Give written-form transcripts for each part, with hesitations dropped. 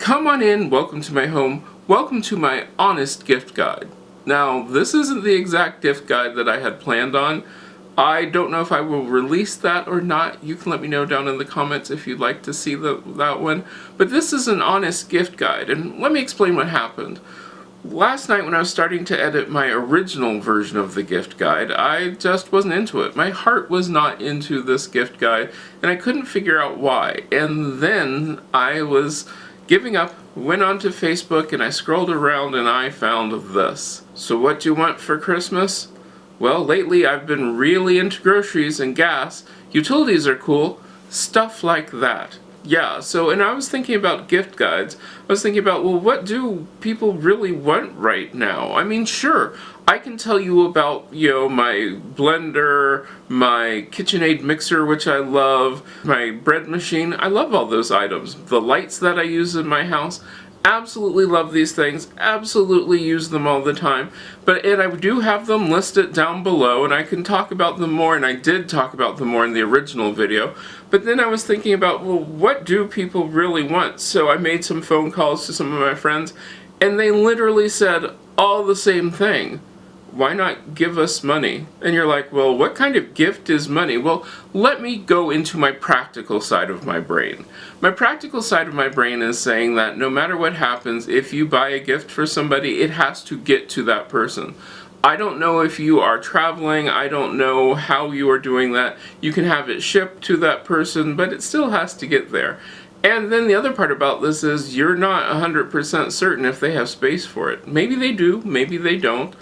Come on in, welcome to my home, welcome to my honest gift guide. Now, this isn't the exact gift guide that I had planned on. I don't know if I will release that or not. You can let me know down in the comments if you'd like to see that one. But this is an honest gift guide, and let me explain what happened. Last night when I was starting to edit my original version of the gift guide, I just wasn't into it. My heart was not into this gift guide, and I couldn't figure out why. And then I was giving up, went onto Facebook, and I scrolled around and I found this. So what do you want for Christmas? Well, lately I've been really into groceries and gas. Utilities are cool. Stuff like that. Yeah, so, and I was thinking about gift guides. I was thinking about, well, what do people really want right now? I mean, sure, I can tell you about, my blender, my KitchenAid mixer, which I love, my bread machine. I love all those items. The lights that I use in my house. Absolutely love these things, absolutely use them all the time, and I do have them listed down below, and I can talk about them more, and I did talk about them more in the original video, but then I was thinking about, well, what do people really want? So I made some phone calls to some of my friends, and they literally said all the same thing. Why not give us money? And you're like, well, what kind of gift is money? Well, let me go into my practical side of my brain. My practical side of my brain is saying that no matter what happens, if you buy a gift for somebody, it has to get to that person. I don't know if you are traveling, I don't know how you are doing that. You can have it shipped to that person, but it still has to get there. And then the other part about this is you're not 100% certain if they have space for it. Maybe they do, maybe they don't.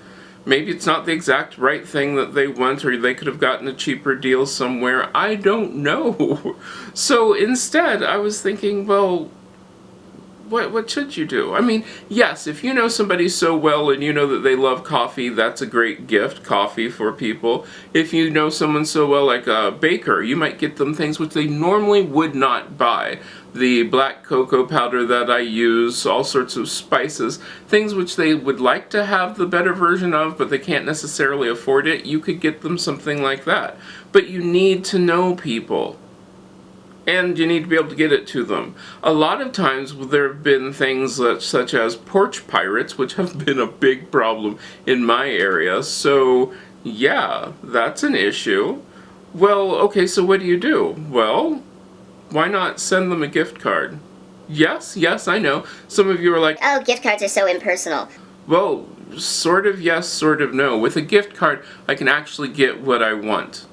Maybe it's not the exact right thing that they want, or they could have gotten a cheaper deal somewhere. I don't know. So instead, I was thinking, well, what should you do? I mean, yes, if you know somebody so well and you know that they love coffee, that's a great gift, coffee for people. If you know someone so well, like a baker, you might get them things which they normally would not buy. The black cocoa powder that I use, all sorts of spices, things which they would like to have the better version of, but they can't necessarily afford it, you could get them something like that. But you need to know people. And you need to be able to get it to them. A lot of times there have been things such as porch pirates, which have been a big problem in my area. So yeah, that's an issue. Well, okay, so what do you do? Well, why not send them a gift card? Yes, I know. Some of you are like, oh, gift cards are so impersonal. Well, sort of yes, sort of no. With a gift card, I can actually get what I want.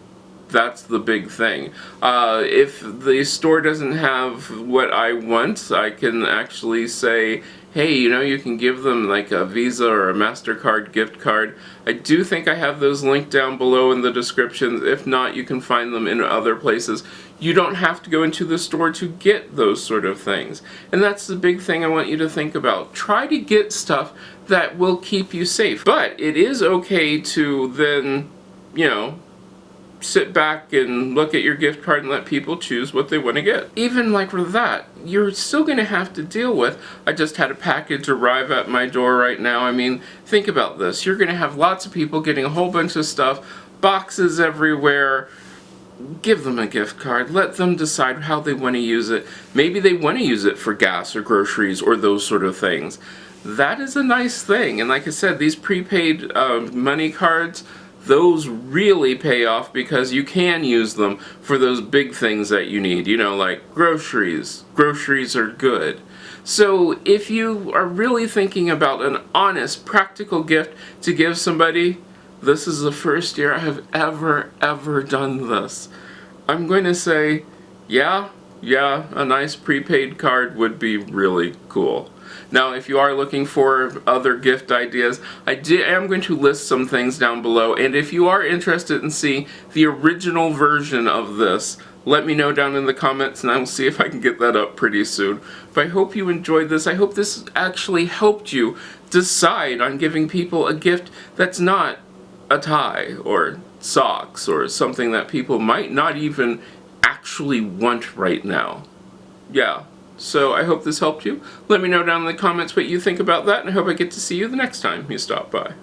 That's the big thing. If the store doesn't have what I want, I can actually say, hey, you can give them like a Visa or a MasterCard gift card. I do think I have those linked down below in the descriptions. If not, you can find them in other places. You don't have to go into the store to get those sort of things. And that's the big thing I want you to think about. Try to get stuff that will keep you safe. But it is okay to then, sit back and look at your gift card and let people choose what they want to get. Even like with that, you're still going to have to deal with, I just had a package arrive at my door right now. I mean, think about this. You're going to have lots of people getting a whole bunch of stuff, boxes everywhere. Give them a gift card. Let them decide how they want to use it. Maybe they want to use it for gas or groceries or those sort of things. That is a nice thing. And like I said, these prepaid money cards, those really pay off because you can use them for those big things that you need, like groceries. Groceries are good. So if you are really thinking about an honest, practical gift to give somebody, this is the first year I have ever done this. I'm going to say, yeah, a nice prepaid card would be really cool. Now, if you are looking for other gift ideas, I am going to list some things down below, and if you are interested in seeing the original version of this, let me know down in the comments, and I will see if I can get that up pretty soon. But I hope you enjoyed this. I hope this actually helped you decide on giving people a gift that's not a tie or socks or something that people might not even actually want right now. Yeah. So I hope this helped you. Let me know down in the comments what you think about that, and I hope I get to see you the next time you stop by.